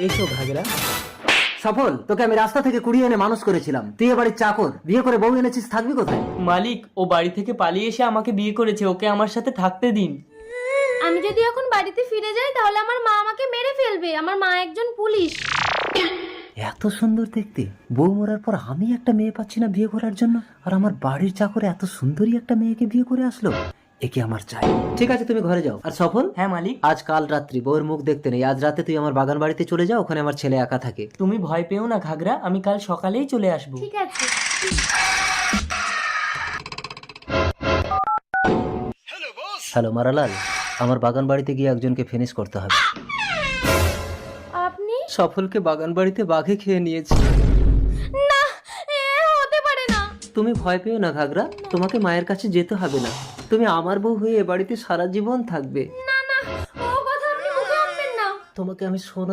এসো ঘাগরা। সফল, তোকে আমি রাস্তা থেকে কুড়িয়ে এনে মানুষ করেছিলাম, তুই এ বাড়ির চাকর, বিয়ে করে বউ এনেছিস, থাকবি কোথায়? মালিক, ও বাড়ি থেকে পালিয়ে এসে আমাকে বিয়ে করেছে, ওকে আমার সাথে থাকতে দিন। আমি যদি এখন বাড়িতে ফিরে যাই তাহলে আমার মা আমাকে মেরে ফেলবে, আমার মা একজন পুলিশ। এত সুন্দর দেখতে বউ মরার পর আমি একটা মেয়ে পাচ্ছি না বিয়ে করার জন্য, আর আমার বাড়ির চাকরে এত সুন্দরী একটা মেয়েকে বিয়ে করে আসলো, একে আমার চাই। ঠিক আছে, তুমি ঘরে যাও। আর সফল, হ্যাঁ মালিক। আজ কাল রাত্রি বউয়ের মুখ দেখতে নেই, আজ রাতে তুই আমার বাগান বাড়িতে চলে যাও, ওখানে আমার ছেলে একা থাকে। তুমি ভয় পেও না ঘাগরা, আমি কাল সকালেই চলে আসবো। ঠিক আছে। হ্যালো মারালাল, আমার বাগান বাড়িতে গিয়ে একজনকে ফিনিশ করতে হবে। আপনি? সফলকে বাগান বাড়িতে বাঘে খেয়ে নিয়েছে। না, হতে পারে না। তুমি ভয় পেও না ঘাগরা, তোমাকে মায়ের কাছে যেতে হবে না, তুমি আমার বউ হয়ে এ বাড়িতে সারা জীবন থাকবে। না না, ও কথা আপনি মুখে আনবেন না। তোমাকে আমি সোনা